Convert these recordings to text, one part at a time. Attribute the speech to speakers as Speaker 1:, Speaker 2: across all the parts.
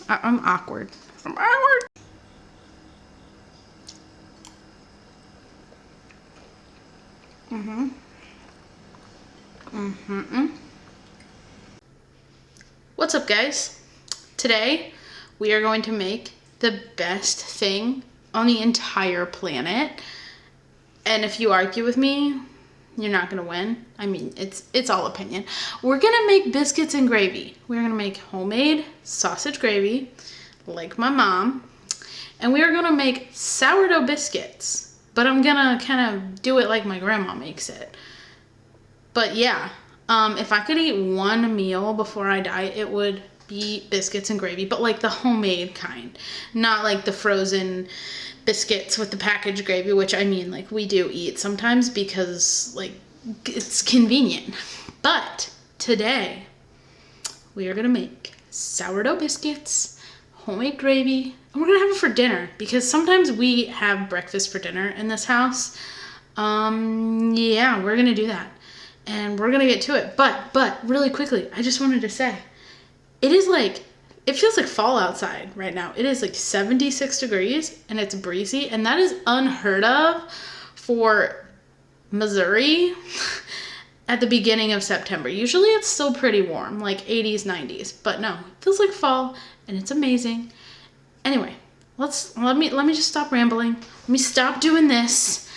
Speaker 1: I'm awkward. I'm awkward. What's up, guys? Today we are going to make the best thing on the entire planet. And if you argue with me, you're not gonna win. I mean, it's all opinion. We're gonna make biscuits and gravy. We're gonna make homemade sausage gravy, like my mom. And we are gonna make sourdough biscuits. But I'm gonna kind of do it like my grandma makes it. But yeah, if I could eat one meal before I die, it would be biscuits and gravy, but like the homemade kind, not like the frozen biscuits with the packaged gravy, which I mean, like, we do eat sometimes because like it's convenient. But today we are gonna make sourdough biscuits, homemade gravy, and we're gonna have it for dinner because sometimes we have breakfast for dinner in this house. Yeah, we're gonna do that. And we're gonna get to it. But really quickly, I just wanted to say, it feels like fall outside right now. It is like 76 degrees and it's breezy, and that is unheard of for Missouri at the beginning of September. Usually it's still pretty warm, like 80s, 90s, but no, it feels like fall and it's amazing. Anyway, let me just stop rambling. Let me stop doing this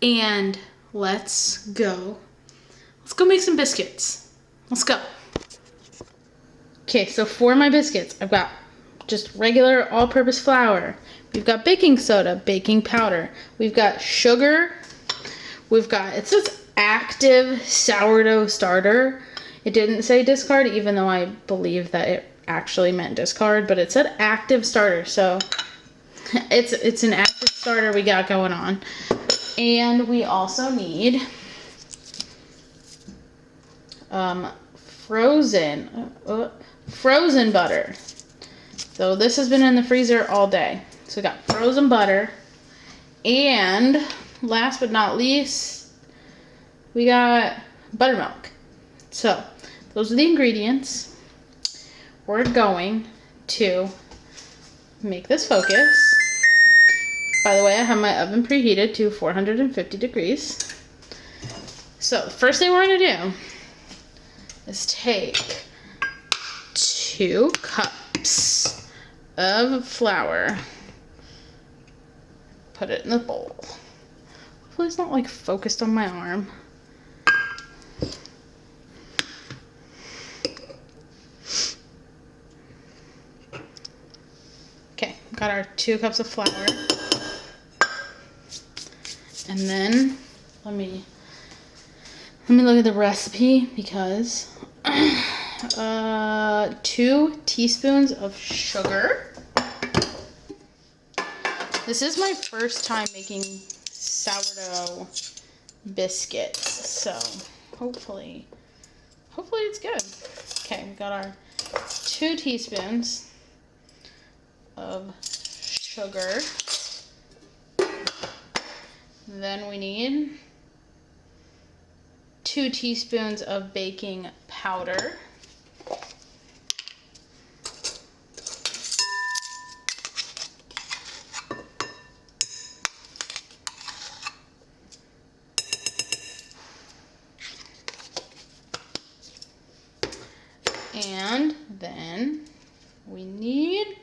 Speaker 1: and let's go. Let's go make some biscuits. Let's go. Okay, so for my biscuits, I've got just regular all-purpose flour. We've got baking soda, baking powder. We've got sugar. It says active sourdough starter. It didn't say discard, even though I believe that it actually meant discard, but it said active starter. So it's an active starter we got going on. And we also need frozen butter. So this has been in the freezer all day. So we got frozen butter. And last but not least, we got buttermilk. So those are the ingredients. We're going to make this focus. By the way, I have my oven preheated to 450 degrees. So the first thing we're going to do is take 2 cups of flour, put it in the bowl. Hopefully it's not like focused on my arm. Okay, got our 2 cups of flour. And then let me look at the recipe because 2 teaspoons of sugar. This is my first time making sourdough biscuits, so hopefully it's good. Okay, we got our 2 teaspoons of sugar. Then we need 2 teaspoons of baking powder. And then we need,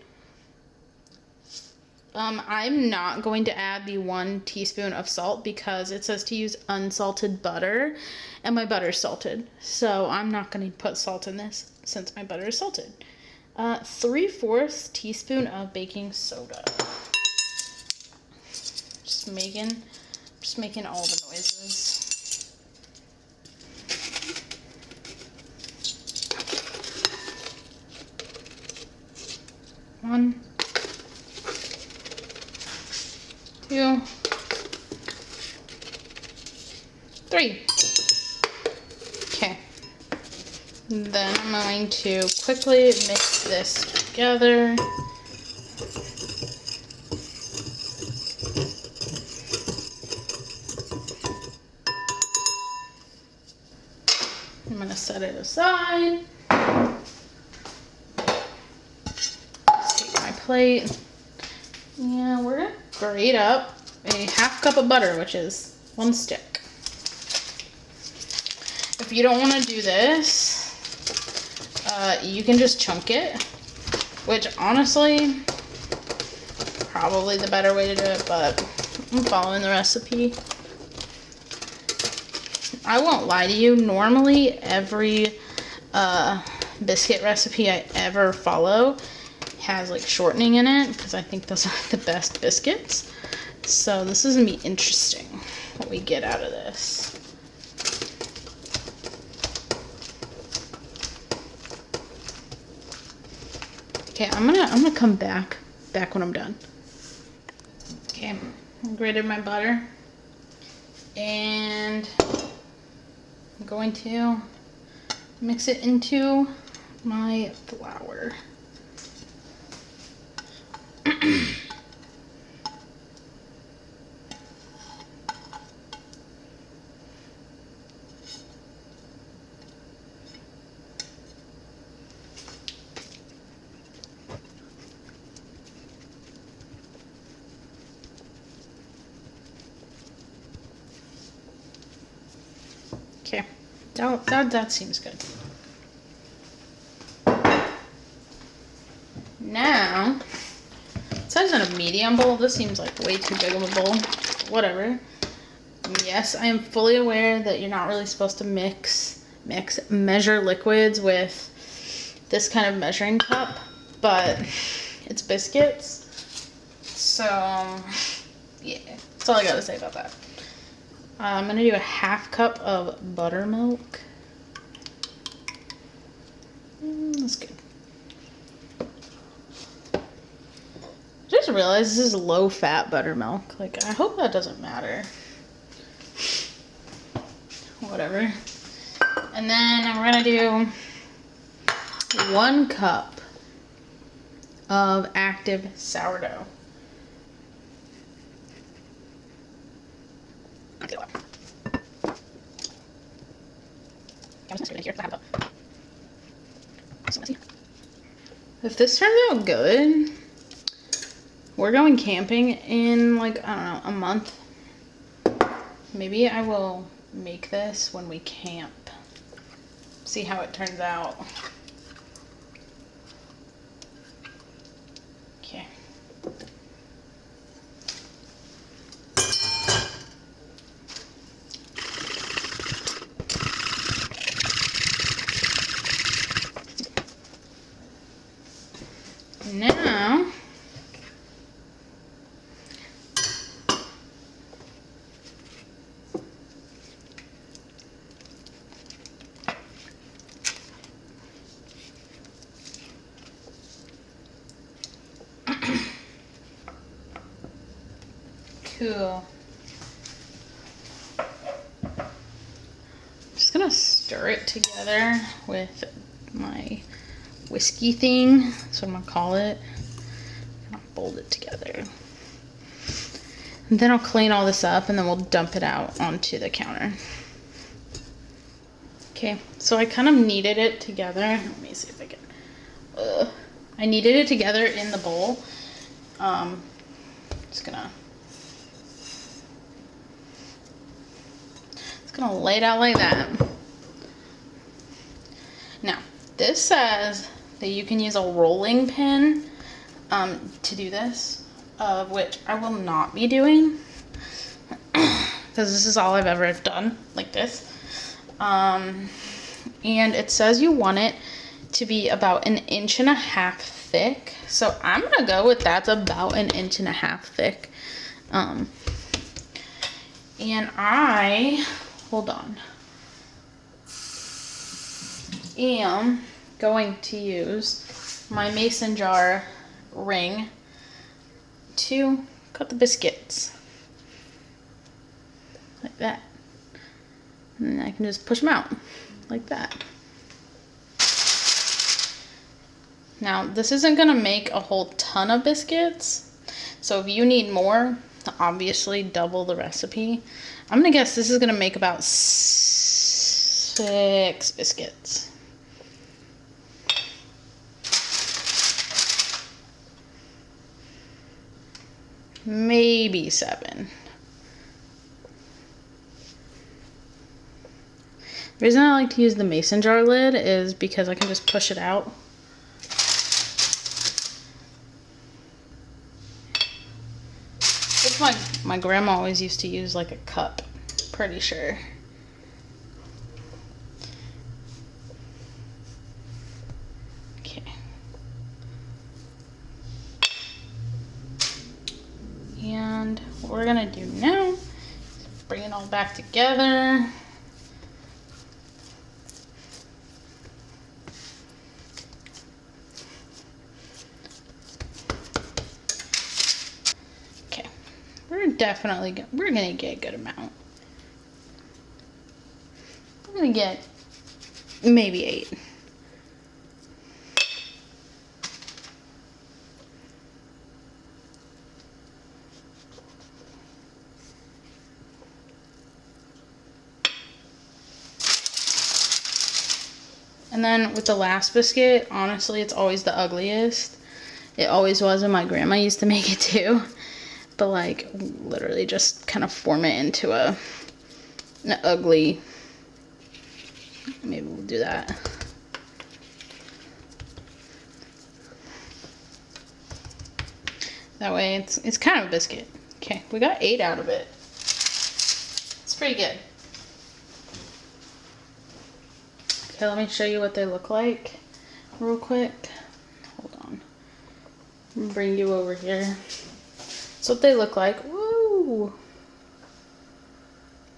Speaker 1: I'm not going to add the 1 teaspoon of salt because it says to use unsalted butter and my butter is salted. So I'm not going to put salt in this since my butter is salted. 3/4 teaspoon of baking soda. Just making all the noises. One, 2, 3. Okay. Then I'm going to quickly mix this together. I'm going to set it aside. plate. Yeah, we're gonna grate up a half cup of butter, which is 1 stick. If you don't want to do this, you can just chunk it, which honestly, probably the better way to do it, but I'm following the recipe. I won't lie to you, normally every biscuit recipe I ever follow has like shortening in it, because I think those are the best biscuits. So this is gonna be interesting what we get out of this. Okay, I'm gonna come back when I'm done. Okay, I grated my butter, and I'm going to mix it into my flour. Okay, that seems good. Now, it says in a medium bowl. This seems like way too big of a bowl. Whatever. Yes, I am fully aware that you're not really supposed to measure liquids with this kind of measuring cup, but it's biscuits. So, yeah, that's all I gotta say about that. I'm gonna do a half cup of buttermilk. That's good. Just realized this is low fat buttermilk. Like, I hope that doesn't matter. Whatever. And then I'm gonna do 1 cup of active sourdough. If this turns out good, we're going camping in like, I don't know, a month. Maybe I will make this when we camp. See how it turns out. Okay. Now, cool. I'm just gonna stir it together with my whiskey thing. That's what I'm gonna call it. I'll fold it together. And then I'll clean all this up, and then we'll dump it out onto the counter. Okay, so I kind of kneaded it together. Let me see if I can. I kneaded it together in the bowl. Just gonna lay it out like that. Now, this says that you can use a rolling pin to do this, of which I will not be doing, because this is all I've ever done like this. And it says you want it to be about 1.5 inches thick, so I'm gonna go with that's about 1.5 inches thick. And hold on, am going to use my mason jar ring to cut the biscuits like that, and I can just push them out like that. Now, this isn't gonna make a whole ton of biscuits, so if you need more, obviously double the recipe. I'm gonna guess this is gonna make about 6 biscuits. maybe 7. The reason I like to use the mason jar lid is because I can just push it out. It's my grandma always used to use like a cup, pretty sure. Okay. And what we're gonna do now is bring it all back together. We're gonna get a good amount. We're gonna get maybe 8. And then with the last biscuit, honestly, it's always the ugliest. It always was, and my grandma used to make it too. But like literally just kind of form it into an ugly, maybe we'll do that. That way it's kind of a biscuit. Okay, we got 8 out of it. It's pretty good. Okay, let me show you what they look like real quick. Hold on. I'm gonna bring you over here. That's what they look like. Woo!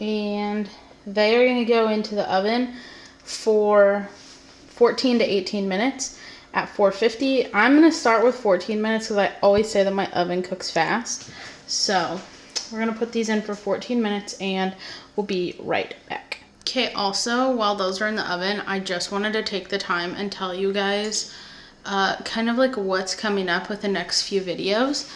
Speaker 1: And they are going to go into the oven for 14 to 18 minutes at 450. I'm going to start with 14 minutes because I always say that my oven cooks fast. So we're going to put these in for 14 minutes and we'll be right back. Okay, also while those are in the oven, I just wanted to take the time and tell you guys kind of like what's coming up with the next few videos.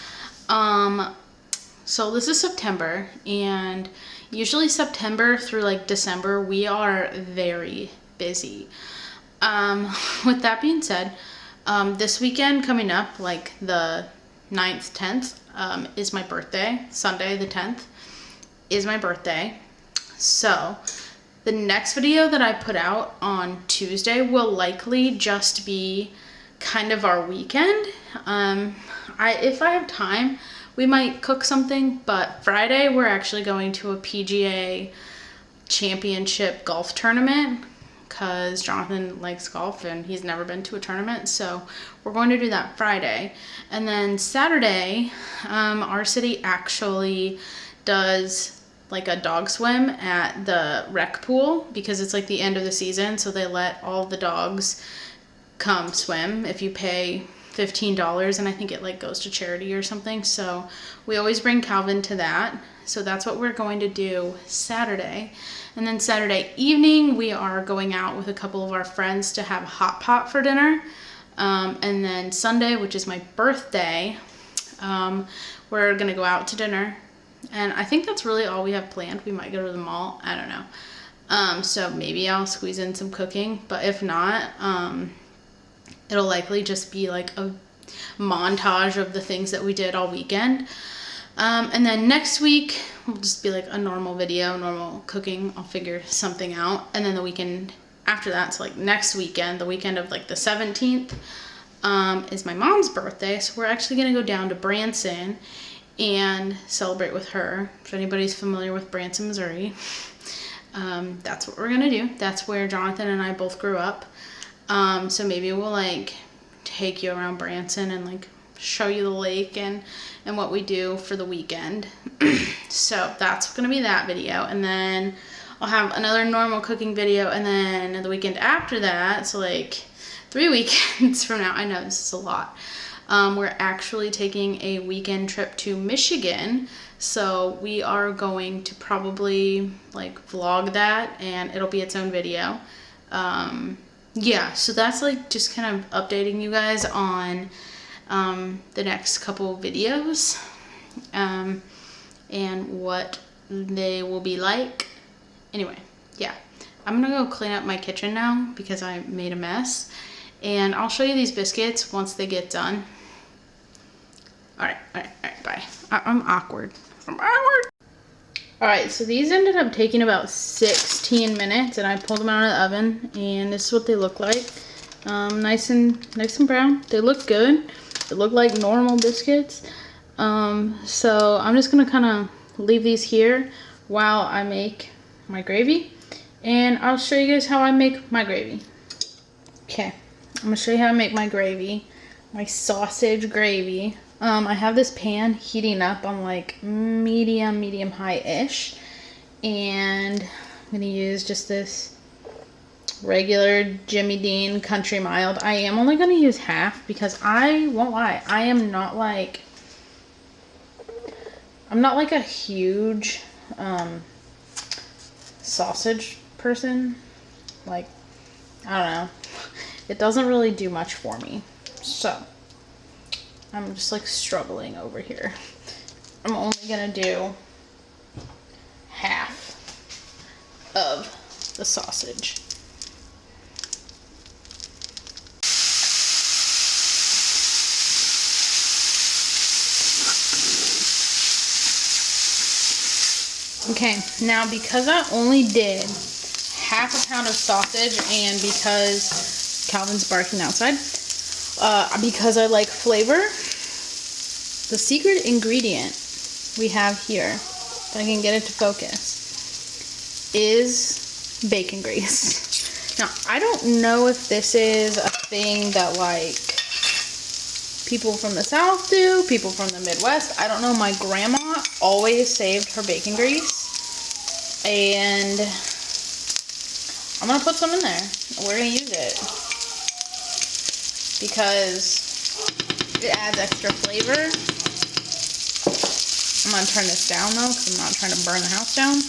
Speaker 1: So this is September, and usually September through like December, we are very busy. With that being said, this weekend coming up, like the 9th, 10th, is my birthday. Sunday the 10th is my birthday. So the next video that I put out on Tuesday will likely just be kind of our weekend. If I have time, we might cook something, but Friday we're actually going to a PGA championship golf tournament because Jonathan likes golf and he's never been to a tournament, so we're going to do that Friday. And then Saturday, our city actually does like a dog swim at the rec pool because it's like the end of the season, so they let all the dogs come swim if you pay $15, and I think it like goes to charity or something. So we always bring Calvin to that. So that's what we're going to do Saturday. And then Saturday evening we are going out with a couple of our friends to have hot pot for dinner. And then Sunday, which is my birthday, we're gonna go out to dinner. And I think that's really all we have planned. We might go to the mall, I don't know. So maybe I'll squeeze in some cooking, but if not, it'll likely just be like a montage of the things that we did all weekend. And then next week will just be like a normal video, normal cooking. I'll figure something out. And then the weekend after that, so like next weekend, the weekend of like the 17th, is my mom's birthday. So we're actually gonna go down to Branson and celebrate with her. If anybody's familiar with Branson, Missouri, that's what we're gonna do. That's where Jonathan and I both grew up. So maybe we'll like take you around Branson and like show you the lake and what we do for the weekend. So that's gonna be that video, and then I'll have another normal cooking video, and then the weekend after that, so like 3 weekends from now, I know this is a lot, we're actually taking a weekend trip to Michigan. So we are going to probably like vlog that, and it'll be its own video. Yeah, so that's like just kind of updating you guys on the next couple videos, and what they will be like. Anyway, yeah, I'm gonna go clean up my kitchen now because I made a mess, and I'll show you these biscuits once they get done. All right, bye. I'm awkward. All right, so these ended up taking about 16 minutes, and I pulled them out of the oven, and this is what they look like. Nice and brown. They look good. They look like normal biscuits. So I'm just gonna kind of leave these here while I make my gravy, and I'll show you guys how I make my gravy. Okay, I'm gonna show you how I make my gravy, my sausage gravy. I have this pan heating up on like medium high-ish, and I'm gonna use just this regular Jimmy Dean Country Mild. I am only gonna use half because I won't lie, I'm not like a huge sausage person. Like, I don't know, it doesn't really do much for me, so I'm just like struggling over here. I'm only gonna do half of the sausage. Okay, now because I only did half a pound of sausage, and because Calvin's barking outside, because I like flavor, the secret ingredient we have here, if I can get it to focus, is bacon grease. Now, I don't know if this is a thing that like people from the South do, people from the Midwest. I don't know. My grandma always saved her bacon grease, and I'm gonna put some in there. We're gonna use it because it adds extra flavor. I'm gonna turn this down though, because I'm not trying to burn the house down.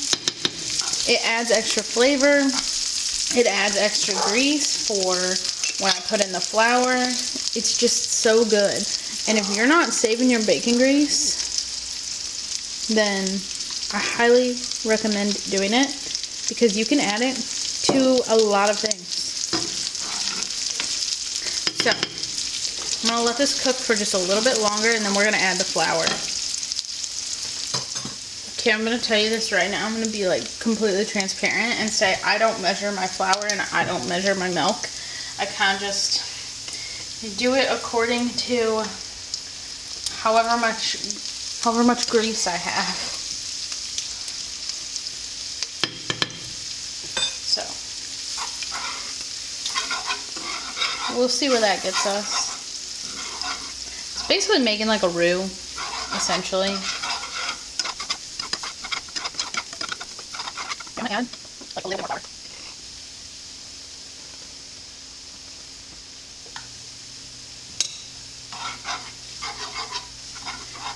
Speaker 1: It adds extra flavor. It adds extra grease for when I put in the flour. It's just so good. And if you're not saving your bacon grease, then I highly recommend doing it, because you can add it to a lot of things. So, I'm going to let this cook for just a little bit longer, and then we're going to add the flour. Okay, I'm going to tell you this right now. I'm going to be like completely transparent and say I don't measure my flour and I don't measure my milk. I kind of just do it according to however much grease I have. So we'll see where that gets us. It's basically making like a roux, essentially. I'm gonna add like a little bit more flour.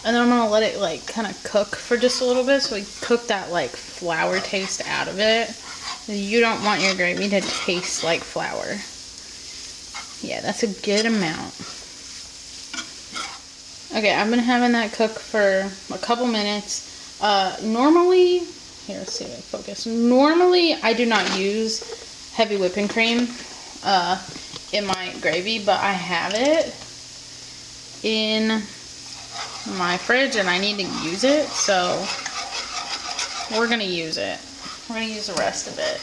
Speaker 1: And then I'm gonna let it like kind of cook for just a little bit, so we cook that like flour taste out of it. You don't want your gravy to taste like flour. Yeah, that's a good amount. Okay, I've been having that cook for a couple minutes. Normally, here, let's see if I focus. Normally, I do not use heavy whipping cream in my gravy, but I have it in my fridge and I need to use it, so we're gonna use it. We're gonna use the rest of it.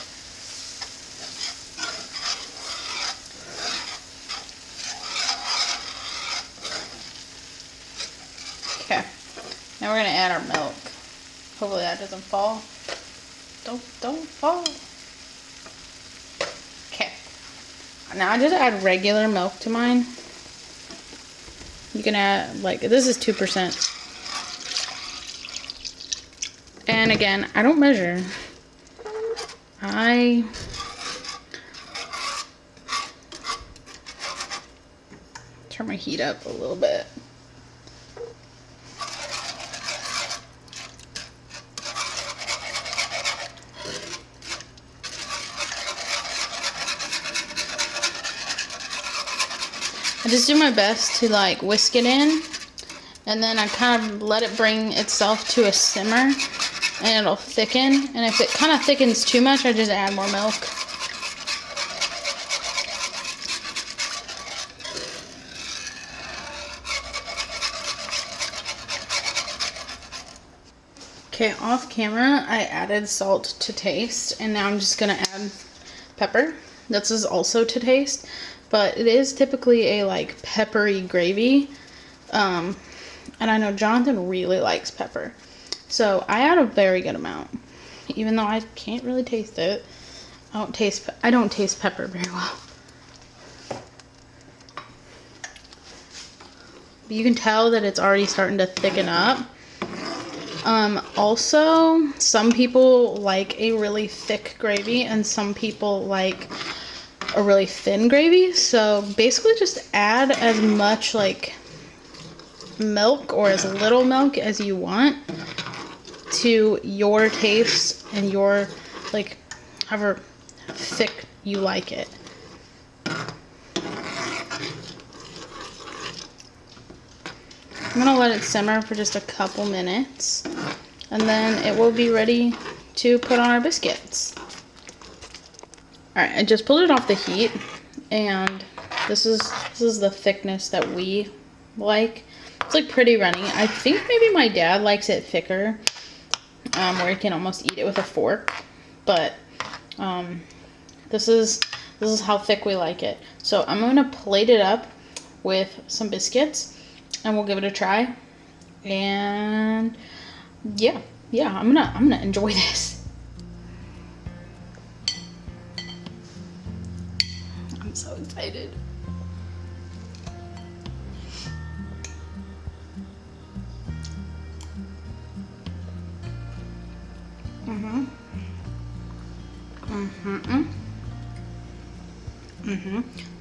Speaker 1: Okay, now we're gonna add our milk. Hopefully that doesn't fall. Don't fall. Okay, now I just add regular milk to mine. You can add, like, this is 2%. And again, I don't measure. I turn my heat up a little bit. I just do my best to like whisk it in, and then I kind of let it bring itself to a simmer, and it'll thicken. And if it kind of thickens too much, I just add more milk. Okay, off camera, I added salt to taste, and now I'm just gonna add pepper. This is also to taste, but it is typically a like peppery gravy. And I know Jonathan really likes pepper, so I add a very good amount, even though I can't really taste it. I don't taste pepper very well. But you can tell that it's already starting to thicken up. Also, some people like a really thick gravy and some people like a really thin gravy. So basically just add as much like milk or as little milk as you want to your taste and your like however thick you like it. I'm gonna let it simmer for just a couple minutes, and then it will be ready to put on our biscuits. Alright, I just pulled it off the heat, and this is the thickness that we like. It's like pretty runny. I think maybe my dad likes it thicker, where he can almost eat it with a fork, but this is how thick we like it. So I'm gonna plate it up with some biscuits, and we'll give it a try. And yeah, I'm gonna enjoy this. I'm so excited.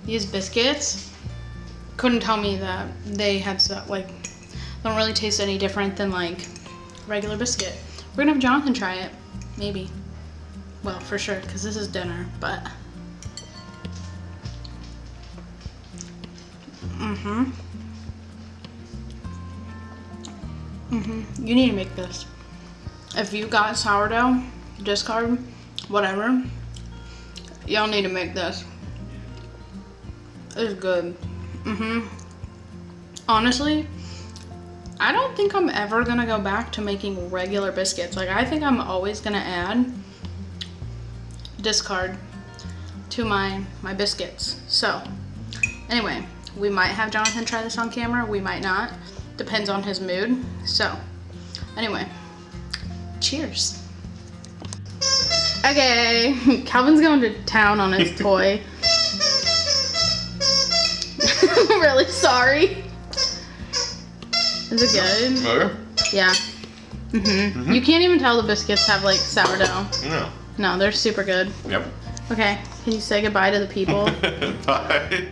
Speaker 1: These biscuits couldn't tell me that they had so, like, don't really taste any different than like regular biscuit. We're gonna have Jonathan try it, maybe. Well, for sure, because this is dinner, but you need to make this. If you got sourdough, discard, whatever, y'all need to make this. It's good. Honestly, I don't think I'm ever gonna go back to making regular biscuits. Like, I think I'm always gonna add discard to my biscuits. So anyway, we might have Jonathan try this on camera, we might not, depends on his mood. So anyway, cheers. Okay, Calvin's going to town on his toy. I'm really sorry. Is it good?
Speaker 2: Okay.
Speaker 1: Yeah. You can't even tell the biscuits have like sourdough.
Speaker 2: No.
Speaker 1: No, they're super good.
Speaker 2: Yep.
Speaker 1: Okay, can you say goodbye to the people?
Speaker 2: Bye.